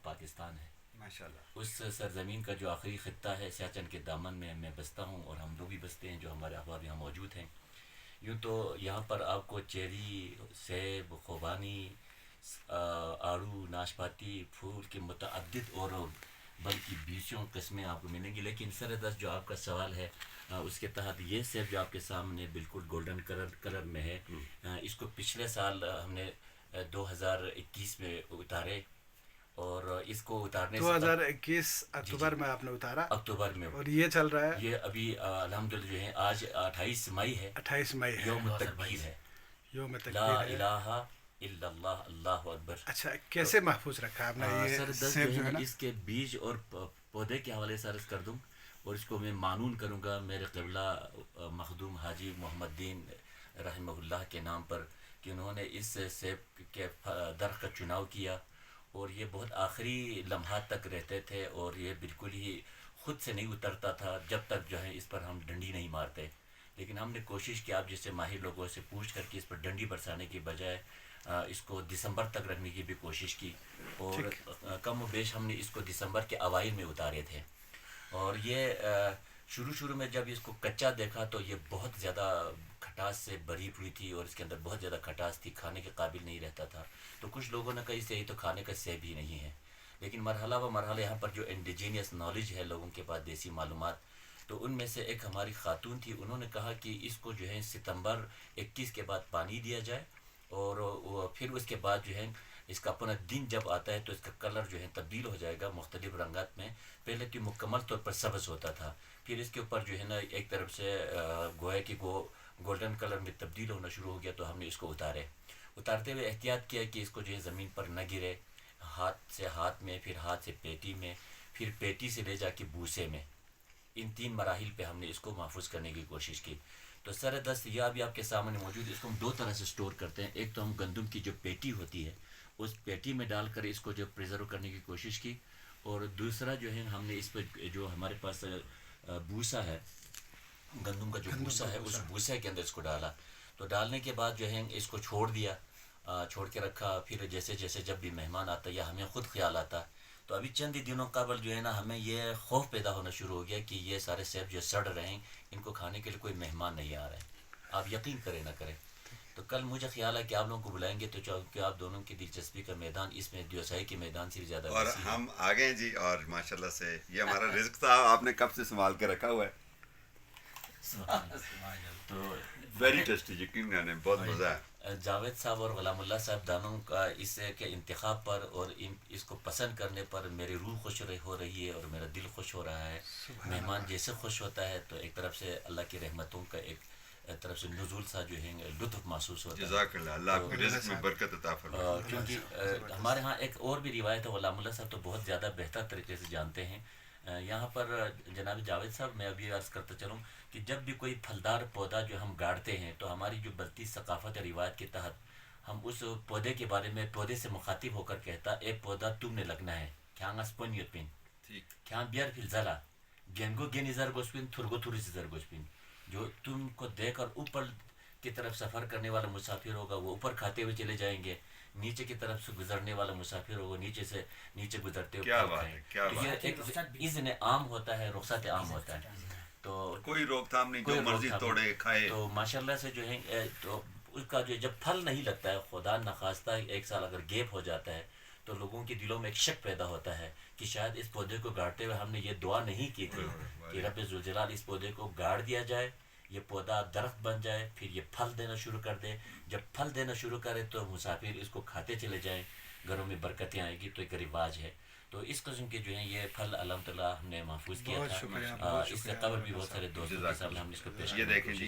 پاکستان ہے. ماشاءاللہ. اس سرزمین کا جو آخری خطہ ہے سیاچن کے دامن میں بستا ہوں اور ہم لوگ بھی بستے ہیں جو ہمارے احباب یہاں موجود ہیں. یوں تو یہاں پر آپ کو چیری، سیب، خوبانی، آڑو، ناشپاتی، پھول کے متعدد اور بلکہ بیسوں قسمیں آپ کو ملیں گی. لیکن سر دست جو آپ کا سوال ہے اس کے تحت یہ سیب جو آپ کے سامنے بالکل گولڈن کلر میں ہے، اس کو پچھلے سال ہم نے 2021 میں اتارے اور اس کو اتارنے سے 2021 جی اکتوبر میں آپ نے اتارا اکتوبر میں. اور یہ چل رہا ہے یہ ابھی الحمدللہ جو ہے آج 28 مئی ہے، 28 مئی ہے، یوم تکبیر ہے. یوم لا تکبیر ہے. الہ الا اللہ، اللہ اکبر. اچھا، کیسے محفوظ رکھا آپ نے سر یہ دس سیب جو جو ہے ہے نا نا؟ اس کے بیج اور پودے کے حوالے سے عرض کر دوں اور اس کو میں معنون کروں گا میرے قبلہ مخدوم حاجی محمد دین رحمہ اللہ کے نام پر کہ انہوں نے اس سیب کے درخت کا چناؤ کیا اور یہ بہت آخری لمحات تک رہتے تھے اور یہ بالکل ہی خود سے نہیں اترتا تھا جب تک جو ہے اس پر ہم ڈنڈی نہیں مارتے. لیکن ہم نے کوشش کی آپ جیسے ماہر لوگوں سے پوچھ کر کے اس پر ڈنڈی برسانے کی بجائے اس کو دسمبر تک رکھنے کی بھی کوشش کی اور کم و بیش ہم نے اس کو دسمبر کے اوائل میں اتارے تھے. اور یہ شروع میں جب اس کو کچا دیکھا تو یہ بہت زیادہ کھٹاس سے بھری ہوئی تھی اور اس کے اندر بہت زیادہ کھٹاس تھی، کھانے کے قابل نہیں رہتا تھا. تو کچھ لوگوں نے کہا اسے یہ تو کھانے کا سیب ہی نہیں ہے. لیکن مرحلہ و مرحلہ یہاں پر جو انڈیجینیس نالج ہے لوگوں کے پاس دیسی معلومات، تو ان میں سے ایک ہماری خاتون تھی، انہوں نے کہا کہ اس کو جو ہے ستمبر 21 کے بعد پانی دیا جائے اور پھر اس کے بعد جو ہے اس کا اپنا دن جب آتا ہے تو اس کا کلر جو ہے تبدیل ہو جائے گا مختلف رنگات میں. پہلے تو مکمل طور پر سبز ہوتا تھا، پھر اس کے اوپر جو ہے نا ایک طرف سے گویا کہ وہ گولڈن کلر میں تبدیل ہونا شروع ہو گیا. تو ہم نے اس کو اتارتے ہوئے احتیاط کیا کہ اس کو جو ہے زمین پر نہ گرے، ہاتھ سے ہاتھ میں، پھر ہاتھ سے پیٹی میں، پھر پیٹی سے لے جا کے بوسے میں. ان 3 مراحل پہ ہم نے اس کو محفوظ کرنے کی کوشش کی. تو سر دست یہ ابھی آپ کے سامنے موجود ہے. اس کو ہم 2 طرح سے سٹور کرتے ہیں. ایک تو ہم گندم کی جو پیٹی ہوتی ہے اس پیٹی میں ڈال کر اس کو جو پریزرو کرنے کی کوشش کی، اور دوسرا جو ہے ہم نے اس پہ جو ہمارے پاس بوسا ہے، گندم کا جو بوسا ہے اس بوسے کے اندر اس کو ڈالا. تو ڈالنے کے بعد جو ہے اس کو چھوڑ دیا، چھوڑ کے رکھا. پھر جیسے جیسے جب بھی مہمان آتا یا ہمیں خود خیال آتا تو ابھی چند ہی دنوں قبل جو ہے نا ہمیں یہ خوف پیدا ہونا شروع ہو گیا کہ یہ سارے سیب جو سڑ رہے ہیں ان کو کھانے کے لیے کوئی مہمان نہیں آ رہا ہے. آپ یقین کریں نہ کریں. تو کل مجھے خیال ہے کہ آپ لوگوں کو بلائیں گے تو کہ آپ دونوں کی دلچسپی کا میدان اس میں دیوسائی کے میدان سے زیادہ اور وسیع ہے. ہم آگے جی، اور ماشاءاللہ سے یہ ہمارا رزق تھا، آپ نے کب سے سنبھال کے رکھا ہوا ہے. تو ویری ٹیسٹی، یقین جانے بہت مزہ ہے. جاوید صاحب اور غلام اللہ صاحب دانوں کا اس کے انتخاب پر اور اس کو پسند کرنے پر میری روح خوش ہو رہی ہے اور میرا دل خوش ہو رہا ہے. مہمان جیسے خوش ہوتا ہے تو ایک طرف سے اللہ کی رحمتوں کا ایک طرف سے نزول سا جو ہے لطف محسوس ہوتا ہے. جزاک اللہ، اللہ آپ کے رزق میں برکت عطا فرمائے. کیونکہ ہمارے ہاں ایک اور بھی روایت ہے، غلام اللہ صاحب تو بہت زیادہ بہتر طریقے سے جانتے ہیں. یہاں پر جناب جاوید صاحب میں ابھی عرض کرتا چلوں کہ جب بھی کوئی پھلدار پودا جو ہم گاڑتے ہیں تو ہماری جو بلتی ثقافت یا روایت کے تحت ہم اس پودے کے بارے میں پودے سے مخاطب ہو کر کہتا اے پودا تم نے لگنا ہے کھیانگا سپن پن کھیان بیار پھر زلا گینگو گینی زرگوسپن تھرگو تھوری سے زرگوسپن. جو تم کو دیکھ کر اوپر کی طرف سفر کرنے والا مسافر ہوگا وہ اوپر کھاتے ہوئے چلے جائیں گے، نیچے کی طرف سے گزرنے والا مسافر ہوگا نیچے سے نیچے گزرتے ہوئے کیا پھل بات کھائیں. ہے، کیا تو بات یہ ہے. ایک اذن عام ہوتا ہے، رخصت عام ہوتا ہے. تو کوئی روک تھام نہیں، جو کوئی مرضی روک تھام توڑے نہیں. کھائے. تو ماشاءاللہ سے جو ہے تو اس کا جو جب پھل نہیں لگتا ہے، خدا نخواستہ 1 سال اگر گیپ ہو جاتا ہے تو لوگوں کے دلوں میں ایک شک پیدا ہوتا ہے کہ شاید اس پودے کو گاڑتے ہوئے ہم نے یہ دعا نہیں کی تھی کہ رب ذوالجلال اس پودے کو گاڑ دیا جائے، یہ پودا درخت بن جائے، پھر یہ پھل دینا شروع کر دے. جب پھل دینا شروع کرے تو مسافر اس کو کھاتے چلے جائیں، گھروں میں برکتیں آئیں گی. تو ایک رواج ہے. تو اس قسم کے جو ہیں یہ پھل الحمدللہ ہم نے محفوظ کیا بہت تھا. شکریہ، بہت اس سے شکریہ. قبل بھی بہت سارے دوستوں کے سامنے ہم نے اس کو پیش یہ کرنے کی دیکھیں کوشش جی